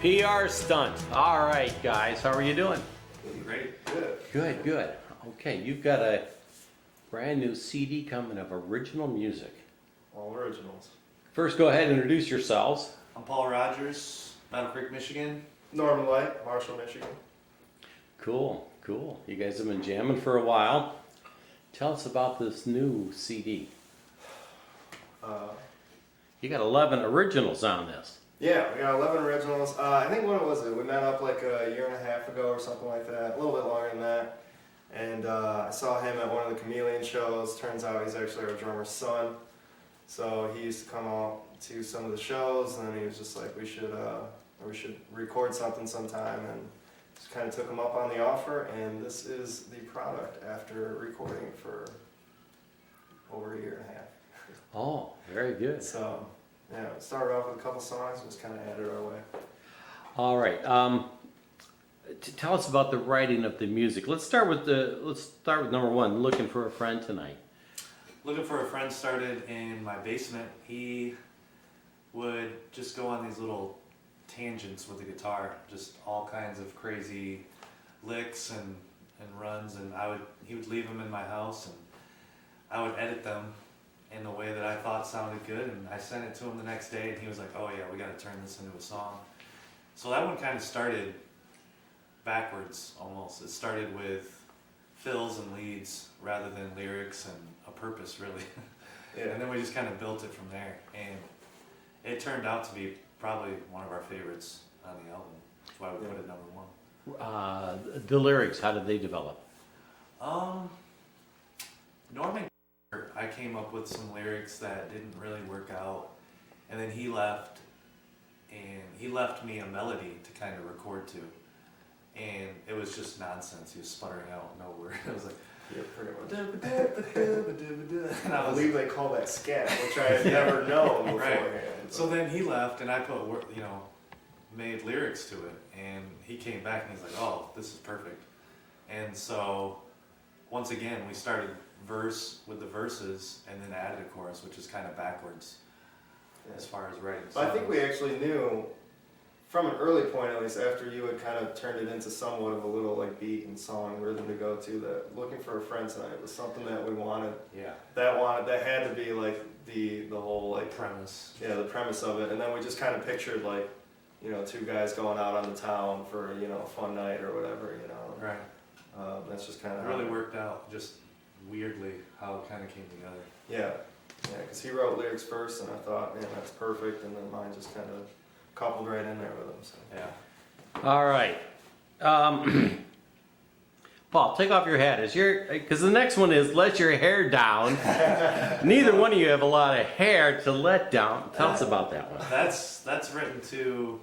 PR Stunt. All right, guys, how are you doing? Great. Good, good. Okay, you've got a brand new CD coming of original music. All originals. First, go ahead and introduce yourselves. I'm Paul Rogers, Battle Creek, Michigan. Norman Light, Marshall, Michigan. Cool, cool. You guys have been jamming for a while. Tell us about this new CD. You got 11 originals on this. Yeah, we got 11 originals. I think what was it? We met up like a year and a half ago or something like that, a little bit longer than that. And I saw him at one of the Chameleon shows. Turns out he's actually our drummer's son. So he used to come out to some of the shows, and he was just like, we should record something sometime, and just kind of took him up on the offer. And this is the product after recording for over a year and a half. Oh, very good. So. Yeah, it started off with a couple songs and just kind of added our way. All right. Tell us about the writing of the music. Let's start with number one. Looking for a friend tonight. Looking for a friend started in my basement. He would just go on these little tangents with the guitar, just all kinds of crazy licks and runs, and he would leave them in my house, and I would edit them in the way that I thought sounded good, and I sent it to him the next day, and he was like, oh yeah, we got to turn this into a song. So that one kind of started backwards almost. It started with fills and leads rather than lyrics and a purpose, really. Yeah. And then we just kind of built it from there, and it turned out to be probably one of our favorites on the album. That's why we put it number one. The lyrics, how did they develop? Norman, I came up with some lyrics that didn't really work out, and then he left me a melody to kind of record to, and it was just nonsense. He was sputtering out no word. It was like, yeah, pretty much. and I believe they call that scat, which I had never known beforehand. Right. So then he left, and I put, made lyrics to it, and he came back and he's like, oh, this is perfect. And so once again, we started verse with the verses and then added a chorus, which is kind of backwards as far as writing songs. I think we actually knew from an early point, at least after you had kind of turned it into somewhat of a little like beat and song rhythm to go to, that Looking for a Friend Tonight was something that we wanted. Yeah. That had to be like the whole like premise. Yeah, the premise of it, and then we just kind of pictured like, two guys going out on the town for a fun night or whatever, Right. That's just kind of It really worked out just weirdly how it kind of came together. Yeah, because he wrote lyrics first, and I thought, man, that's perfect, and then mine just kind of coupled right in there with him. So. Yeah. All right. Paul, take off your hat. Because the next one is Let Your Hair Down. Neither one of you have a lot of hair to let down. Tell us about that one. That's written to,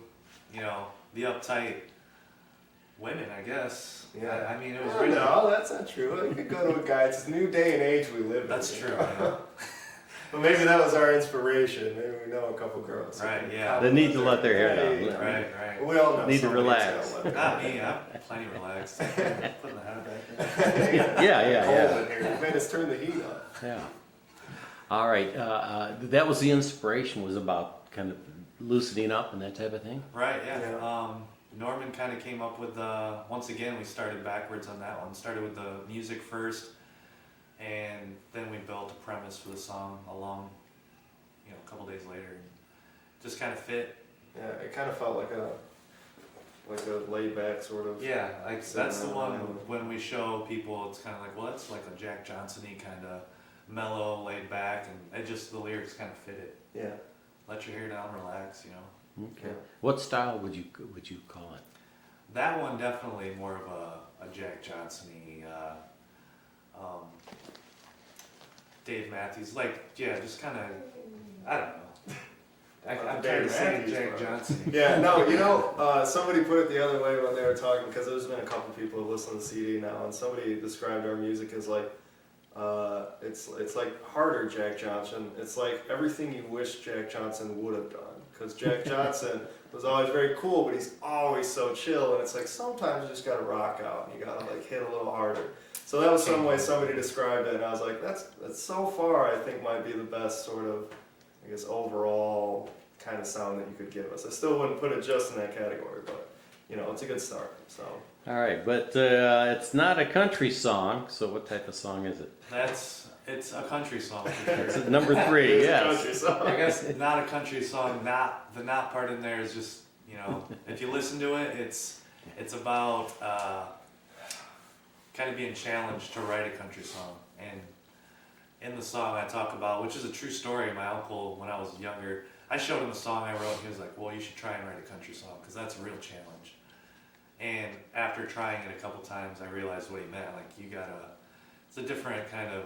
the uptight women, I guess. Yeah. I mean, it was written. No, that's not true. You could go to a guy. It's a new day and age we live in. That's true. Yeah. But maybe that was our inspiration. Maybe we know a couple girls. Right, yeah. They need to let their hair down. Right. We all know. Need to relax. Not me. I'm plenty relaxed. Putting the hat back there. Yeah. Cold in here. Man, let's turn the heat up. Yeah. All right. That was the inspiration, was about kind of loosening up and that type of thing? Right, yeah. Norman kind of came up with once again, we started backwards on that one. Started with the music first, and then we built a premise for the song along, a couple days later. And just kind of fit. Yeah, it kind of felt like a laid back sort of. Yeah, like that's the one when we show people, it's kind of like, well, that's like a Jack Johnson-y kind of mellow, laid back, and the lyrics kind of fit it. Yeah. Let your hair down, relax, Okay. Yeah. What style would you call it? That one definitely more of a Jack Johnson-y, Dave Matthews, just kind of, I don't know. I'm trying to say Jack Johnson. Yeah, no, somebody put it the other way when they were talking, because there's been a couple people who listen to the CD now, and somebody described our music as like, it's like harder Jack Johnson. It's like everything you wish Jack Johnson would have done. Because Jack Johnson was always very cool, but he's always so chill, and it's like sometimes you just gotta rock out, and you gotta like hit a little harder. So that was some way somebody described it, and I was like, that's so far I think might be the best sort of, I guess, overall kind of sound that you could give us. I still wouldn't put it just in that category, but you know, it's a good start. So. All right, but it's not a country song. So what type of song is it? It's a country song. It's number 3. It is a Yes. country song. I guess not a country song. Not the not part in there is just, you know, if you listen to it, it's about kind of being challenged to write a country song. And in the song I talk about, which is a true story, my uncle, when I was younger, I showed him a song I wrote. He was like, well, you should try and write a country song because that's a real challenge. And after trying it a couple times, I realized what he meant. Like, it's a different kind of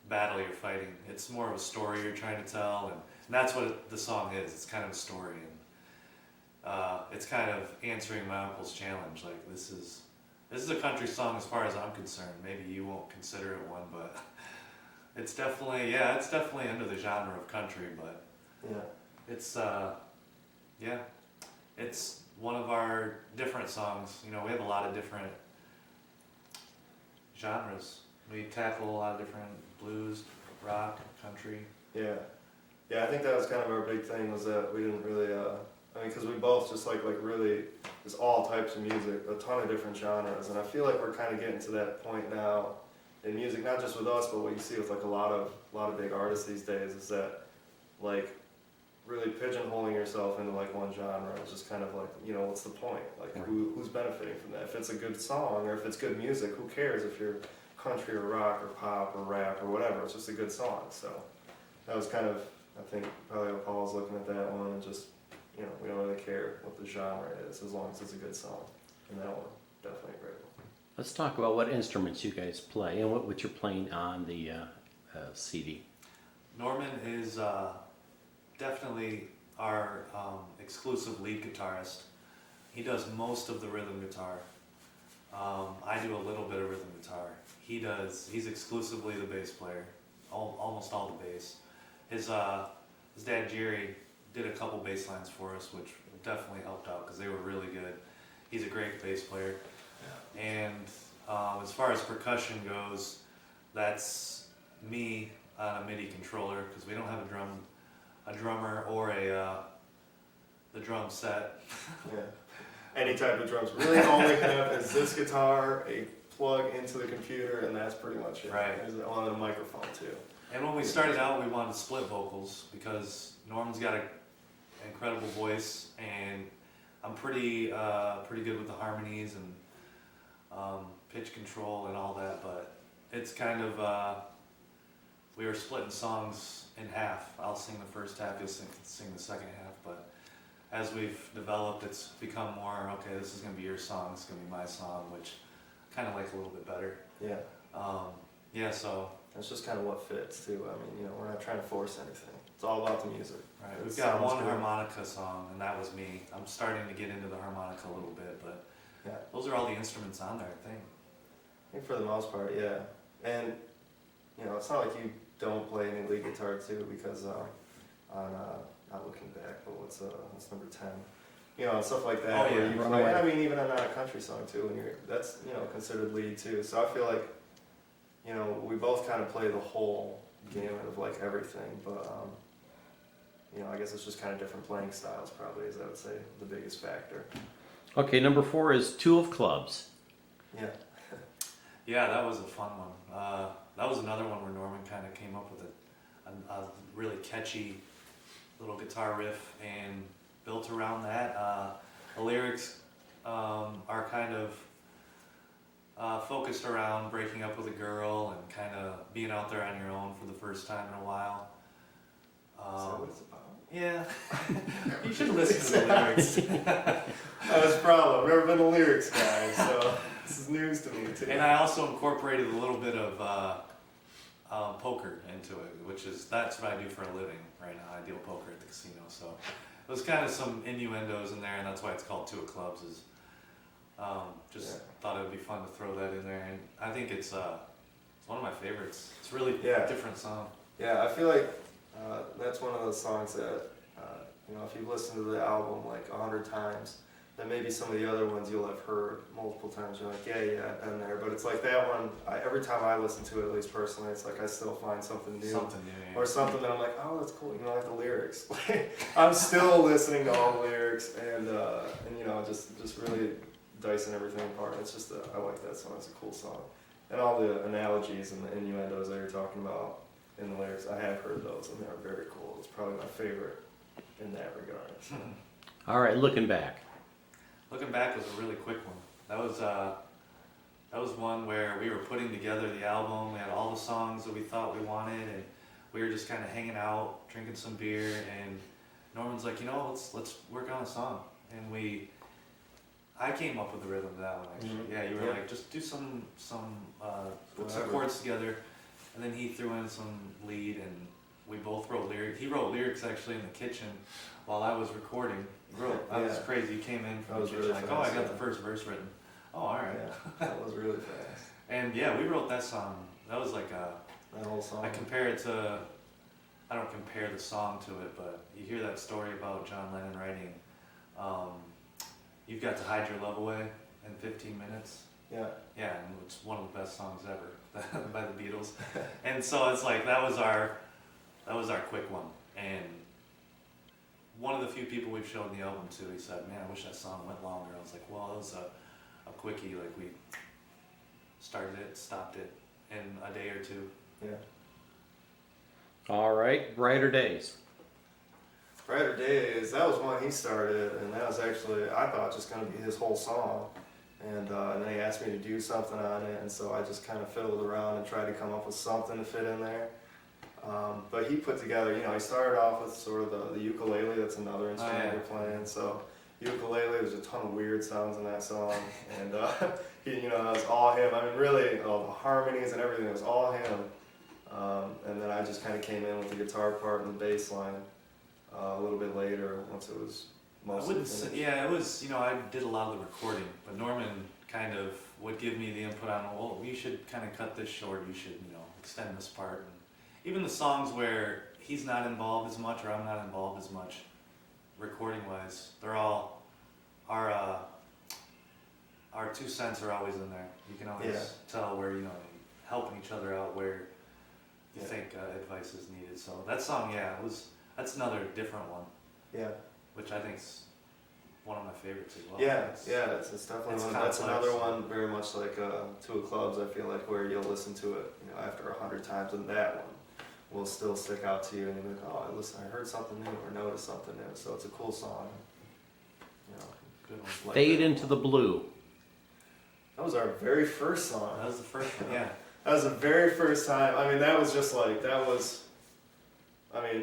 battle you're fighting. It's more of a story you're trying to tell, and that's what the song is. It's kind of a story, and it's kind of answering my uncle's challenge. Like, this is a country song as far as I'm concerned. Maybe you won't consider it one, but it's definitely under the genre of country. But it's it's one of our different songs. You know, we have a lot of different genres. We tackle a lot of different blues, rock, country. Yeah, I think that was kind of our big thing, was that we didn't really, because we both just like really, just all types of music, a ton of different genres, and I feel like we're kind of getting to that point now in music, not just with us, but what you see with like a lot of big artists these days, is that like really pigeonholing yourself into like one genre is just kind of like, you know, what's the point? Like, who's benefiting from that? If it's a good song or if it's good music, who cares if you're country or rock or pop or rap or whatever? It's just a good song. So that was kind of, I think, probably how Paul's looking at that one, and just, you know, we don't really care what the genre is as long as it's a good song. And that one, definitely a great one. Let's talk about what instruments you guys play and what you're playing on the CD. Norman is definitely our exclusive lead guitarist. He does most of the rhythm guitar. I do a little bit of rhythm guitar. He's exclusively the bass player, almost all the bass. His dad Jerry did a couple bass lines for us, which definitely helped out because they were really good. He's a great bass player. And as far as percussion goes, that's me on a MIDI controller, because we don't have a drummer or the drum set. Yeah. Any type of drums. Really all we have is this guitar, a plug into the computer, and that's pretty much it. Right. There's on a microphone too. And when we started out, we wanted to split vocals because Norman's got an incredible voice, and I'm pretty good with the harmonies and pitch control and all that. But it's kind of we were splitting songs in half. I'll sing the first half, you'll sing the second half. But as we've developed, it's become more, okay, this is going to be your song, this is going to be my song, which I kind of like a little bit better. Yeah. So. That's just kind of what fits too. I mean, you know, we're not trying to force anything. It's all about the music. Right. It We've got one sounds good. harmonica song, and that was me. I'm starting to get into the harmonica a little bit, but Yeah. those are all the instruments on there, I think. I think for the most part, yeah. And, you know, it's not like you don't play any lead guitar too, because not looking back, but what's number 10? You know, and stuff like that. Oh, where yeah. you play, I mean, even on a country song too, and that's, you know, considered lead too. So I feel like, you know, we both kind of play the whole gamut of like everything, but you know, I guess it's just kind of different playing styles probably, is I would say the biggest factor. Okay, number 4 is Two of Clubs. Yeah. Yeah, that was a fun one. That was another one where Norman kind of came up with a really catchy little guitar riff and built around that. The lyrics are kind of focused around breaking up with a girl and kind of being out there on your own for the first time in a while. Is that what it's about? Yeah, you should listen to the lyrics. That was a problem. I've never been a lyrics guy, so this is news to me too. And I also incorporated a little bit of poker into it, that's what I do for a living right now. I deal poker at the casino, so there's kind of some innuendos in there, and that's why it's called Two of Clubs. Thought it would be fun to throw that in there, and I think it's one of my favorites. It's really a different song. Yeah, I feel like that's one of those songs that, you know, if you've listened to the album like 100 times, than maybe some of the other ones you'll have heard multiple times. You're like, yeah, I've been there. But it's like that one, every time I listen to it, at least personally, it's like I still find something new. Something new. Or something that I'm like, oh, that's cool, like the lyrics. I'm still listening to all the lyrics and just really dicing everything apart. It's just, I like that song, it's a cool song. And all the analogies and the innuendos that you're talking about in the lyrics, I have heard those and they're very cool. It's probably my favorite in that regard. So. All right, looking back. Looking back was a really quick one. That was one where we were putting together the album. We had all the songs that we thought we wanted, and we were just kind of hanging out, drinking some beer. And Norman's like, let's work on a song. And I came up with the rhythm to that one actually. Mm-hmm. Yeah, you were like, just do put some chords together, and then he threw in some lead, and we both wrote lyrics. He wrote lyrics actually in the kitchen while I was recording. That was crazy. He came in from the kitchen like, I got the first verse written. Oh, all right. Yeah, that was really fast. And yeah, we wrote that song. That was like that whole song. I don't compare the song to it, but you hear that story about John Lennon writing, You've Got to Hide Your Love Away in 15 minutes. Yeah. Yeah, and it's one of the best songs ever by the Beatles. And so it's like that was our quick one. And one of the few people we've shown the album to, he said, man, I wish that song went longer. I was like, well, it was a quickie. Like we started it, stopped it in a day or two. Yeah. All right, Brighter Days. Brighter Days, that was one he started, and that was actually, I thought, just going to be his whole song. And then he asked me to do something on it, and so I just kind of fiddled around and tried to come up with something to fit in there. But he put together, he started off with sort of the ukulele, that's another instrument you're playing. So ukulele, there's a ton of weird sounds in that song, and it was all him. I mean, really, all the harmonies and everything, it was all him. And then I just kind of came in with the guitar part and the bass line a little bit later once it was mostly finished. It was, I did a lot of the recording, but Norman kind of would give me the input on, well, you should kind of cut this short, you should, extend this part. And even the songs where he's not involved as much or I'm not involved as much, recording-wise, they're all, our 2 cents are always in there. You can always tell where, helping each other out where you think advice is needed. So that song, that's another different one. Yeah. Which I think's one of my favorites as well. It's definitely one. That's another one very much like Two of Clubs, I feel like, where you'll listen to it, after 100 times, and that one will still stick out to you, and you're like, oh, I heard something new or noticed something new. So it's a cool song. Good one. Like Fade that. into the Blue. That was our very first song. That was the first one, yeah. That was the very first time. I mean, that was just like,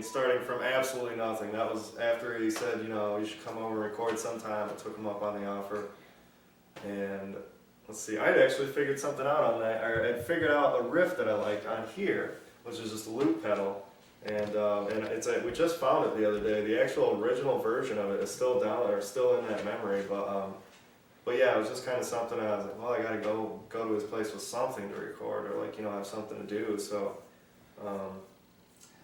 starting from absolutely nothing. That was after he said, you should come over and record sometime. I took him up on the offer. And let's see, I'd actually figured something out on that. I'd figured out a riff that I liked on here, which is just a loop pedal. And we just found it the other day. The actual original version of it is still down there, still in that memory. But yeah, it was just kind of something I was like, well, I got to go to his place with something to record, or have something to do. So,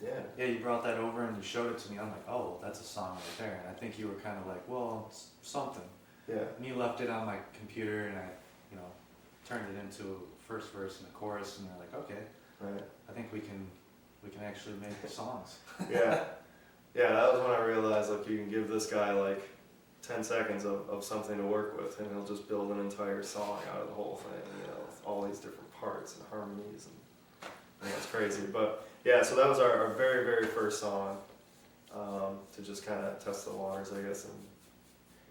yeah. Yeah, you brought that over and you showed it to me. I'm like, oh, that's a song right there. And I think you were kind of like, well, it's something. Yeah. And you left it on my computer, and I, turned it into a first verse and a chorus, and you're like, okay, Right. I think we can actually make songs. Yeah. Yeah, that was when I realized, you can give this guy 10 seconds of something to work with, and he'll just build an entire song out of the whole thing, with all these different parts and harmonies, and it's crazy. But yeah, so that was our very, very first song, to just kind of test the waters, I guess, and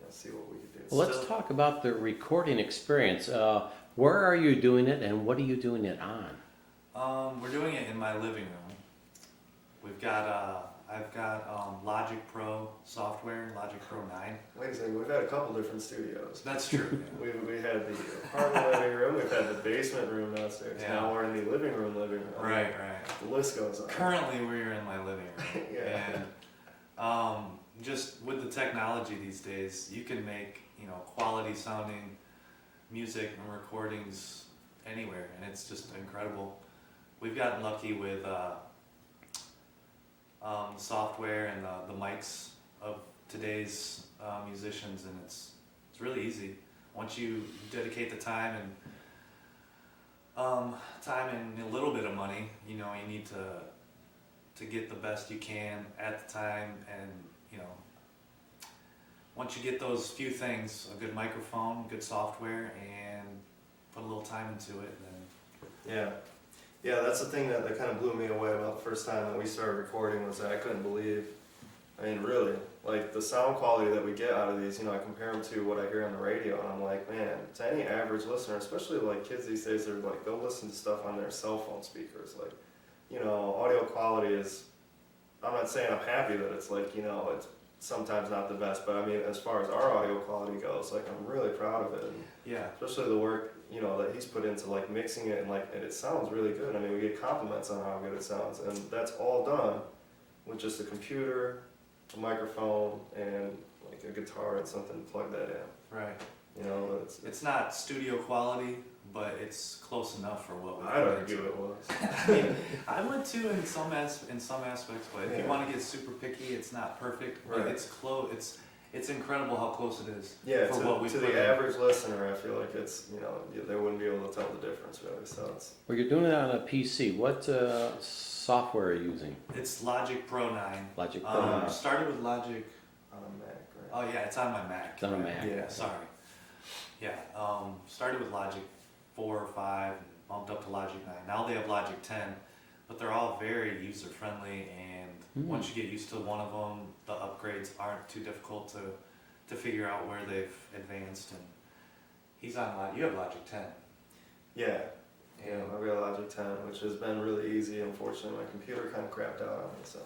see what we could do. Well, let's talk about the recording experience. Where are you doing it, and what are you doing it on? We're doing it in my living room. We've got I've got Logic Pro software, Logic Pro 9. Wait a second, we've had a couple different studios. That's true. We had the apartment living room, we've had the basement room downstairs. Yeah. Now we're in the living room. Right. The list goes on. Currently, we're in my living room. Yeah. And just with the technology these days, you can make quality sounding music and recordings anywhere, and it's just incredible. We've gotten lucky with software and the mics of today's musicians, and It's really easy. Once you dedicate the time and a little bit of money, you know, you need to get the best you can at the time, and you know, once you get those few things, a good microphone, good software, and put a little time into it, then yeah, that's the thing that kind of blew me away about the first time that we started recording, was that I couldn't believe, I mean, really, like the sound quality that we get out of these, you know, I compare them to what I hear on the radio, and I'm like, man, to any average listener, especially like kids these days, they're like, they'll listen to stuff on their cell phone speakers, like, you know, audio quality is, I'm not saying I'm happy that it's like, you know, it's sometimes not the best, but I mean, as far as our audio quality goes, like, I'm really proud of it. And yeah, especially the work, you know, that he's put into like mixing it, and like, and it sounds really good. I mean, we get compliments on how good it sounds, and that's all done with just a computer, a microphone, and like a guitar and something to plug that in. right. You know, It's not studio quality, but it's close enough for what we. I'd argue it was. I mean, I would too in some aspects, but if you want to get super picky, it's not perfect. But Right. it's close. It's incredible how close it is. Yeah, for what we to put the in. average listener, I feel like it's, you know, they wouldn't be able to tell the difference really. So it's Well, you're doing it on a PC. What software are you using? It's Logic Pro 9. Logic Pro. Started with Logic. on a Mac, right? Oh yeah, it's on my Mac. It's on a Mac. Yeah. Sorry. Yeah. Started with Logic 4 or 5, and bumped up to Logic 9. Now they have Logic 10, but they're all very user friendly, and once you get used to one of them, the upgrades aren't too difficult to figure out where they've advanced. And he's on you have Logic 10. Yeah. Yeah, I've got Logic 10, which has been really easy. Unfortunately, my computer kind of crapped out on me, so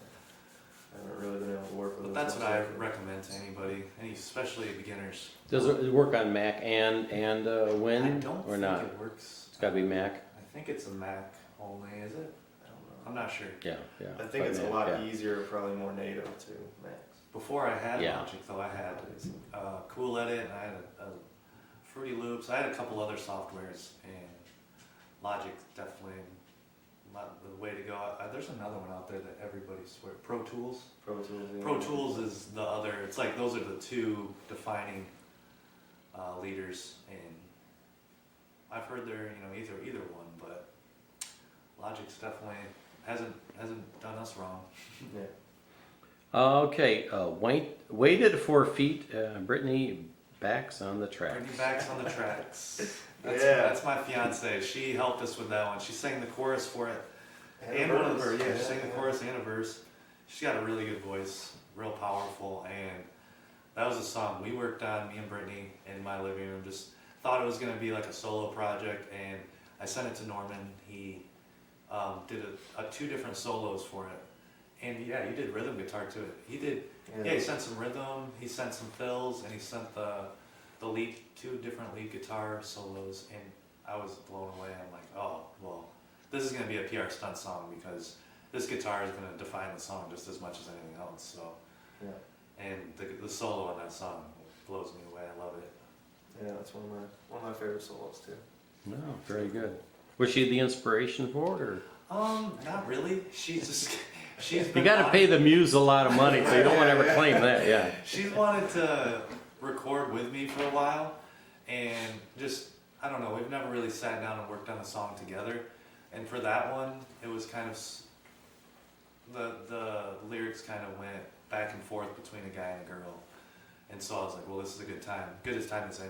I haven't really been able to work with it. But that's as what much I as recommend to anybody, especially beginners. Does it work on Mac and I Win don't or think not? it works. It's got to be Mac. I think it's a Mac only, is it? I don't know. I'm not sure. Yeah. I think But it's a Mac, lot yeah. easier, probably more native to Macs. Before I had Yeah. Logic, though, I had Cool Edit, and I had a Fruity Loops. I had a couple other softwares, and Logic definitely not the way to go. There's another one out there that everybody swears. Pro Tools. Pro Tools. Yeah. Pro Tools is the other. It's like those are the two defining leaders, and I've heard they're either one, but Logic's definitely hasn't done us wrong. Yeah. Okay. Weighted 4 feet. Brittany backs on the track. Brittany backs on the tracks. Yeah. That's my fiance. She helped us with that one. She sang the chorus for it. And one of the she sang the chorus and a verse. She's got a really good voice, real powerful, and that was a song we worked on, me and Brittany, in my living room. Just thought it was going to be like a solo project, and I sent it to Norman. He did a 2 different solos for it, and yeah, he did rhythm guitar to it. He did, he sent some rhythm, he sent some fills, and he sent the lead 2 different lead guitar solos, and I was blown away. I'm like, oh well, this is going to be a PR Stunt song, because this guitar is going to define the song just as much as anything else. So, Yeah. and the solo on that song blows me away. I love it. Yeah, that's one of my favorite solos too. No, very good. Was she the inspiration for it, or Not really. She's you been got to pay the muse a lot of money, so you don't want to ever claim that. Yeah. She's wanted to record with me for a while, and just I don't know. We've never really sat down and worked on a song together. And for that one, it was kind of the lyrics kind of went back and forth between a guy and a girl, and so I was like, well, this is a good time as any.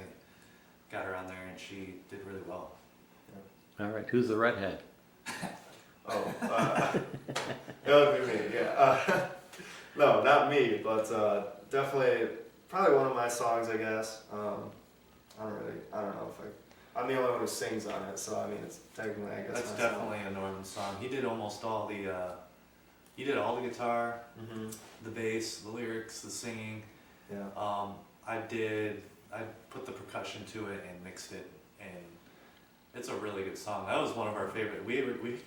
Got her on there, and she did really well. All right. Who's the redhead? Oh, that would be me. Yeah. No, not me, but definitely probably one of my songs, I guess. I don't know if I'm the only one who sings on it, so I mean, it's technically, I guess. That's my definitely a Norman song. He did almost all the. He did all the guitar, song. the bass, the lyrics, the singing. Yeah. I put the percussion to it and mixed it, and it's a really good song. That was one of our favorite. We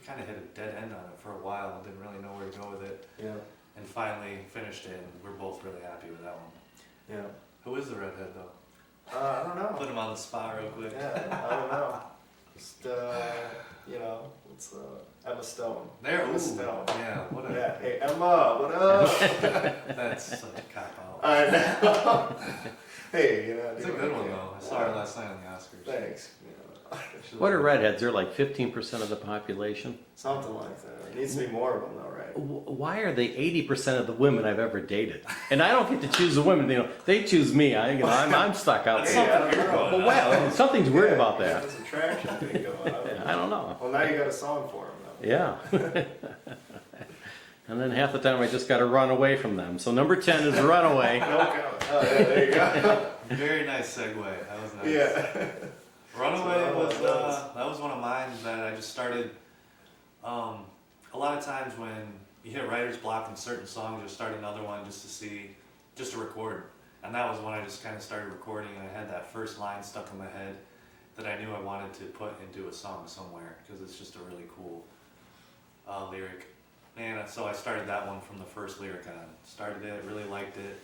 kind of hit a dead end on it for a while and didn't really know where to go with it, Yeah. and finally finished it, and we're both really happy with that one. Yeah. Who is the redhead though? I don't know. Put him on the spot real quick. Yeah, I don't know. Just it's Emma Stone. There, Emma ooh, Stone. yeah, what a Yeah. Hey Emma, what up? that's such a cop out. I know. hey, you know. It's a good one though. I saw her last night on the Oscars. Thanks. You know, What are redheads? They're like 15% of the population. something like that. There needs to be more of them though, right? Why are they 80% of the women I've ever dated? And I don't get to choose the women. You know, they choose me. I'm stuck out That's there. something weird about Well, that. well, something's weird about Yeah, that. there's an attraction thing going on. I don't know. Well, now you got a song for them though. Yeah. And then half the time I just got to run away from them. So number 10 is runaway. No comment. Oh, yeah, there you go. Very nice segue. That was nice. Yeah. Runaway So was that that was one of mine that I just started. A lot of times when you hit writer's block in certain songs, you'll start another one just to record. And that was when I just kind of started recording, and I had that first line stuck in my head that I knew I wanted to put into a song somewhere because it's just a really cool lyric. And so I started that one from the first lyric on. Started it, really liked it,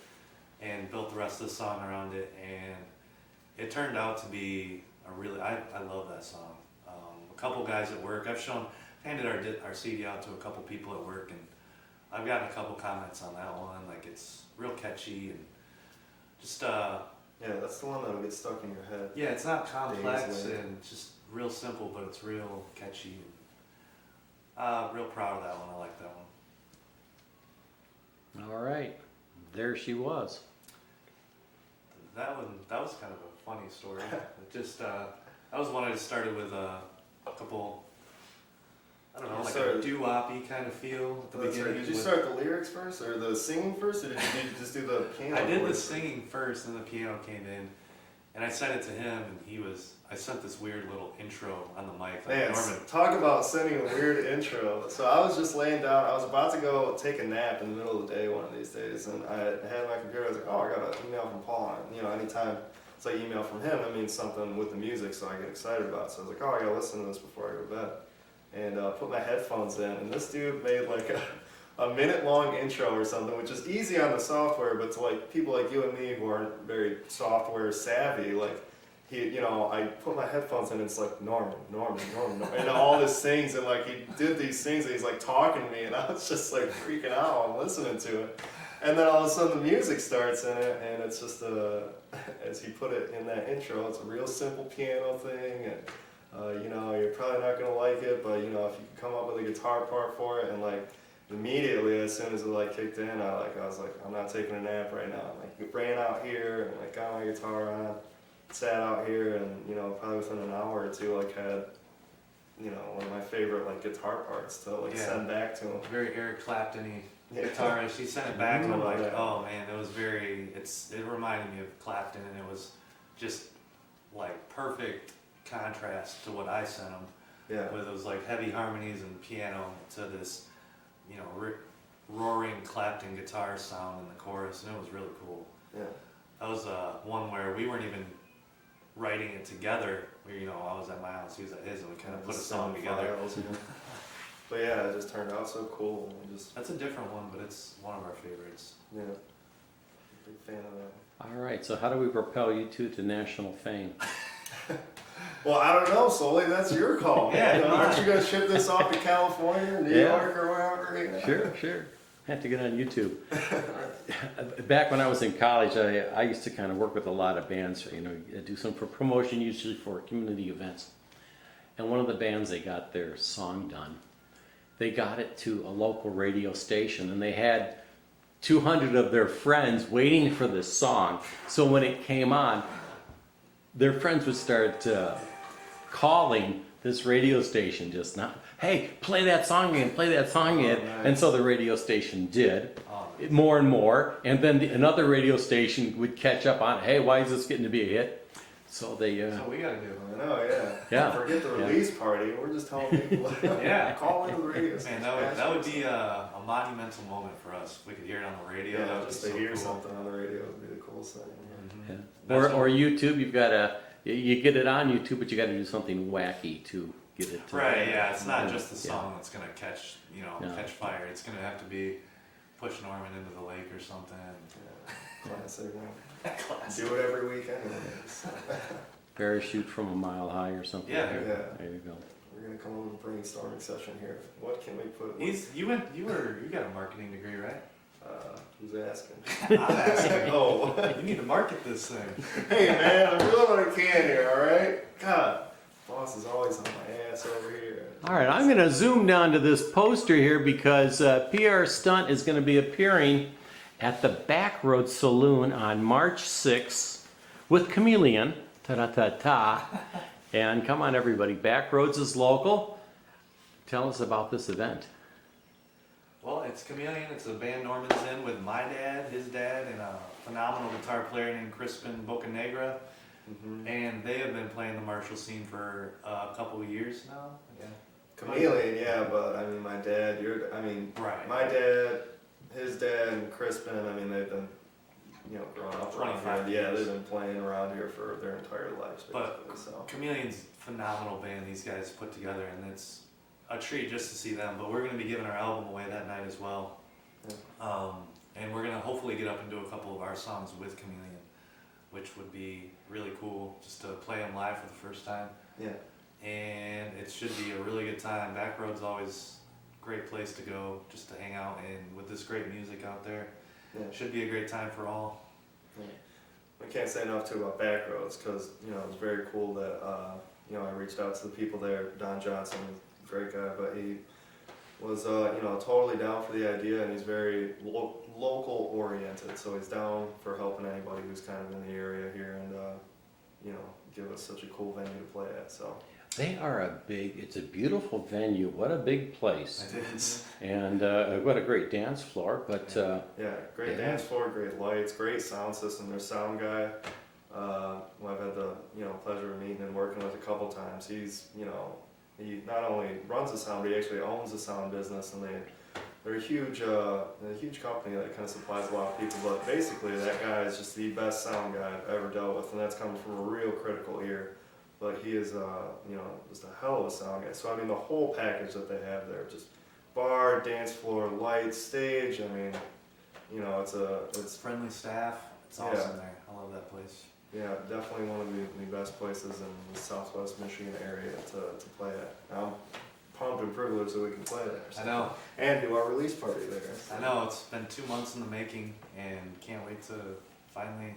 and built the rest of the song around it. And it turned out to be I love that song. A couple guys at work, handed our CD out to a couple people at work, and I've gotten a couple comments on that one. Like, it's real catchy and just Yeah, that's the one that'll get stuck in your head. yeah, it's not complex Days later. and just real simple, but it's real catchy. Real proud of that one. I like that one. All right. There she was. That was kind of a funny story. It just that was one I just started with a couple. I don't know, like a doo-wop-y kind of feel at the That's beginning. right. Did you with- start the lyrics first, or the singing first, or did you just do the piano? I did the voice? singing first, and the piano came in, and I sent it to him, and I sent this weird little intro on the mic, like Man, Norman. talk about sending a weird intro. So I was just laying down. I was about to go take a nap in the middle of the day one of these days, and I had my computer. I was like, oh, I got an email from Paul. And, you know, anytime it's like email from him, that means something with the music, so I get excited about it. So I was like, oh, I gotta listen to this before I go to bed. And put my headphones in, and this dude made like a minute-long intro or something, which is easy on the software, but to like people like you and me who aren't very software savvy, like I put my headphones in, and it's like Norman, and all these things, and like he did these things, and he's like talking to me, and I was just like freaking out while listening to it. And then all of a sudden the music starts in it, and it's just as he put it in that intro, it's a real simple piano thing, and you're probably not gonna like it, but if you can come up with a guitar part for it, and like immediately as soon as it like kicked in, I was like, I'm not taking a nap right now. Like ran out here and like got my guitar on, sat out here, and probably within an hour or two, like had one of my favorite like guitar parts to like send back to him. Very Eric Clapton-y guitarist. He sent it back, and I'm like, oh man, it was it reminded me of Clapton, and it was just like perfect contrast to what I sent him. Yeah. With those like heavy harmonies and piano to this, roaring Clapton guitar sound in the chorus, and it was really cool. Yeah. That was one where we weren't even writing it together. I was at my house, he was at his, and we kind of put a song together. Files, But yeah, it just turned out so cool. That's a different one, but it's one of our favorites. Yeah. Big fan of that. All right. So how do we propel you two to national fame? Well, I don't know, Sully. That's your call. Yeah, aren't you gonna ship this off to California, New Yeah. York, or wherever? Sure. Have to get on YouTube. Back when I was in college, I used to kind of work with a lot of bands, do some for promotion, usually for community events. And one of the bands, they got their song done. They got it to a local radio station, and they had 200 of their friends waiting for this song. So when it came on, their friends would start calling this radio station just now, hey, play that song again. Nice. And so the radio station did, Oh, more and more, and then another radio station would catch up on, hey, why is this getting to be a hit? So they, that's what we gotta do. I know, yeah. Yeah. Forget the release party. We're just telling people, Yeah. call into the radio. Man, that would be a monumental moment for us. If we could hear it on the radio. That Yeah, would just be to so hear cool. something on the radio would be the coolest thing. Mhm. yeah. That's Or what- YouTube, you've got to, you get it on YouTube, but you got to do something wacky to get it to. Right, yeah, it's not Yeah. just the song that's gonna catch, No. catch fire. It's gonna have to be push Norman into the lake or something. Yeah. Classic. Man. Classic. Do it every week anyways. Parachute from a mile high or something. Yeah. There, Yeah. there you go. We're gonna come up with a brainstorming session here. What can we put? You got a marketing degree, right? Who's asking? I'm asking. Oh. You need to market this thing. Hey man, I'm doing what I can here, alright? God, boss is always on my ass over here. All right, I'm going to zoom down to this poster here because PR Stunt is going to be appearing at the Backroad Saloon on March 6th with Chameleon. Ta-da-ta-ta. And come on, everybody. Backroads is local. Tell us about this event. Well, it's Chameleon. It's a band Norman's in with my dad, his dad, and a phenomenal guitar player named Crispin Bocanegra. Mm-hmm. And they have been playing the Marshall scene for a couple of years now. Yeah. Chameleon, yeah, but I mean, my dad, Right. my dad, his dad, and Crispin, I mean, they've been, growing up around 25 here. Yeah, years. they've been playing around here for their entire lives, But basically, so. Chameleon's a phenomenal band these guys put together, and it's a treat just to see them. But we're going to be giving our album away that night as well. Yeah. And we're going to hopefully get up and do a couple of our songs with Chameleon, which would be really cool just to play them live for the first time. Yeah. And it should be a really good time. Backroad's always a great place to go just to hang out, and with this great music out there, Yeah. it should be a great time for all. Yeah. We can't say enough too about Backroads because it was very cool that I reached out to the people there. Don Johnson, great guy, but he was totally down for the idea, and he's very local oriented. So he's down for helping anybody who's kind of in the area here, and give us such a cool venue to play at. So. They are it's a beautiful venue. What a big place. It is. And what a great dance floor. But Yeah, great dance floor, great lights, great sound system. Their sound guy, who I've had the pleasure of meeting and working with a couple times. He's he not only runs the sound, but he actually owns the sound business, and they're a huge company that kind of supplies a lot of people. But basically, that guy is just the best sound guy I've ever dealt with, and that's coming from a real critical ear. But he is just a hell of a sound guy. So I mean, the whole package that they have there, just bar, dance floor, lights, stage. I mean, it's Friendly staff. It's awesome there. I love that place. yeah, definitely one of the best places in the Southwest Michigan area to play at. I'm pumped and privileged that we can play there. So. I know. And do our release party there. So. I know. It's been 2 months in the making, and can't wait to finally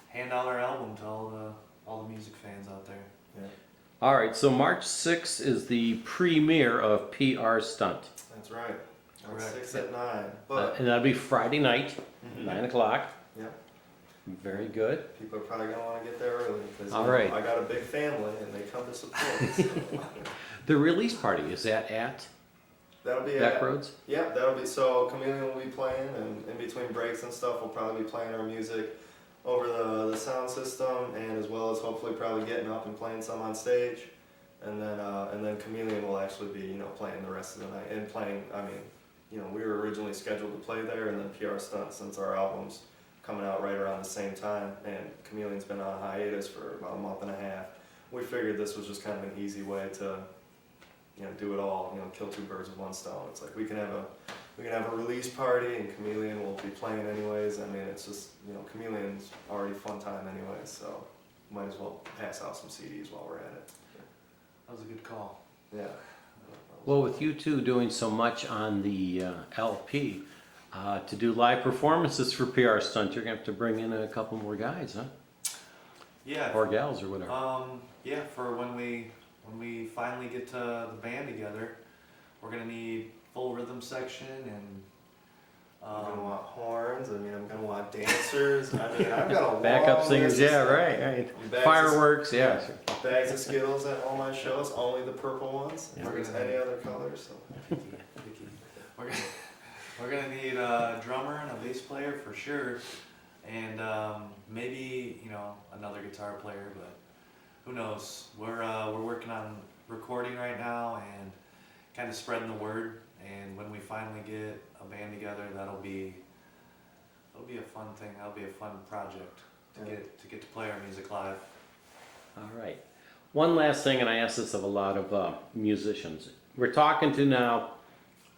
hand out our album to all the music fans out there. Yeah, all right, so March 6th is the premiere of PR Stunt. that's right. Correct. 6 at 9. But And that'll be Friday night, 9 o'clock. yeah. Very good. People are probably going to want to get there early because All right. I got a big family and they come to support. So. The release party, is that at That'll be Backroads? Yeah, that'll be so. Chameleon will be playing, and in between breaks and stuff, we'll probably be playing our music over the sound system, and as well as hopefully probably getting up and playing some on stage, and then Chameleon will actually be playing the rest of the night and playing. I mean, we were originally scheduled to play there, and then PR Stunt, since our album's coming out right around the same time, and Chameleon's been on hiatus for about a month and a half. We figured this was just kind of an easy way to do it all, kill two birds with one stone. It's like we can have a release party and Chameleon will be playing anyways. I mean, it's just, Chameleon's already fun time anyways, so might as well pass out some CDs while we're at it. That was a good call. Yeah. Well, with you two doing so much on the LP, to do live performances for PR Stunt, you're going to have to bring in a couple more guys, huh? Yeah. Or gals or whatever. Yeah, for when we finally get the band together, we're gonna need full rhythm section and I'm gonna want horns. I mean, I'm gonna want dancers. I mean, I've got a Backup long singers, list of yeah, stuff. right. Bags Fireworks, of, yeah. Bags of Skittles at all my shows, only the purple ones. Yeah. If there's any other colors. So. we're gonna need a drummer and a bass player for sure, and maybe another guitar player, but who knows? We're working on recording right now and kind of spreading the word. And when we finally get a band together, that'll be a fun thing. That'll be a fun project to get to play our music live. All right. One last thing, and I ask this of a lot of musicians. We're talking to now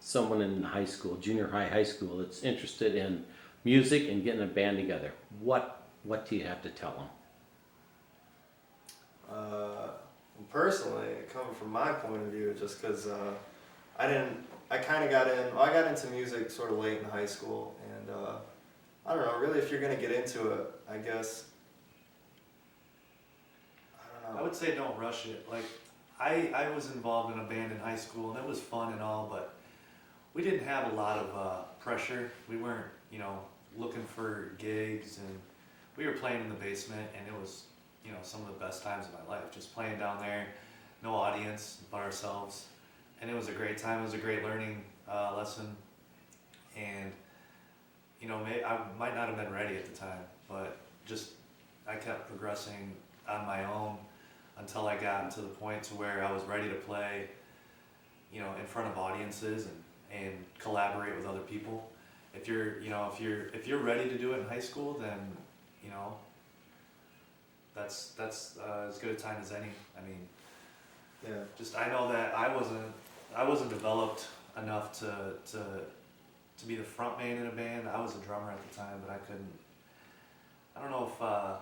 someone in high school, junior high school, that's interested in music and getting a band together. What do you have to tell them? Personally, coming from my point of view, just because I got into music sort of late in high school, I don't know, really, if you're gonna get into it, I guess, I don't I know. would say don't rush it. Like, I was involved in a band in high school, and it was fun and all, but we didn't have a lot of pressure. We weren't, you know, looking for gigs, and we were playing in the basement, and it was, you know, some of the best times of my life. Just playing down there, no audience but ourselves, and it was a great time. It was a great learning lesson, and you know, I might not have been ready at the time, but just I kept progressing on my own until I got to the point to where I was ready to play, you know, in front of audiences and collaborate with other people. If you're, you know, if you're ready to do it in high school, then, you know, that's as good a time as any. I mean, Yeah. just I know that I wasn't developed enough to be the front man in a band. I was a drummer at the time, but I don't know if I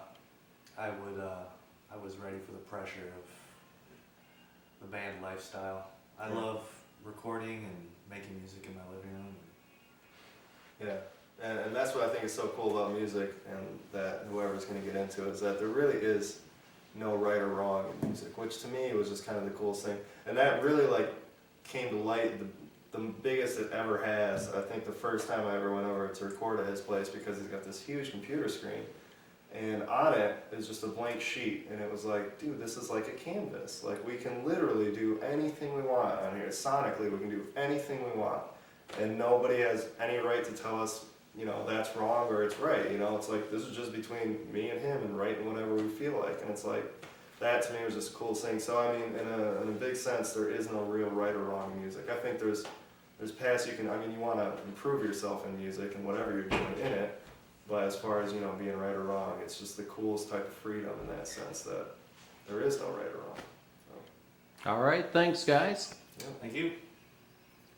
was ready for the pressure of the band lifestyle. I Yeah. love recording and making music in my living room. Yeah, and that's what I think is so cool about music, and that whoever's going to get into it, is that there really is no right or wrong in music, which to me was just kind of the coolest thing. And that really like came to light the biggest it ever has. I think the first time I ever went over to record at his place, because he's got this huge computer screen, and on it is just a blank sheet, and it was like, dude, this is like a canvas. Like, we can literally do anything we want on here. Sonically, we can do anything we want, and nobody has any right to tell us, you know, that's wrong or it's right. You know, it's like, this is just between me and him, and writing whatever we feel like. And it's like, that to me was just the coolest thing. So I mean, in a big sense, there is no real right or wrong in music. I think there's paths you can, I mean, you want to improve yourself in music and whatever you're doing in it, but as far as, you know, being right or wrong, it's just the coolest type of freedom in that sense, that there is no right or wrong. So, All right, thanks, guys. yeah. Thank you.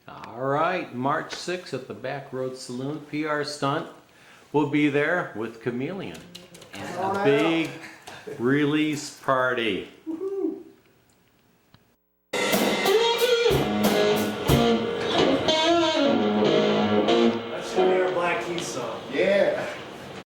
All right, March 6th at the Back Road Saloon, PR Stunt will be there with Chameleon. And Come on a out. big release party.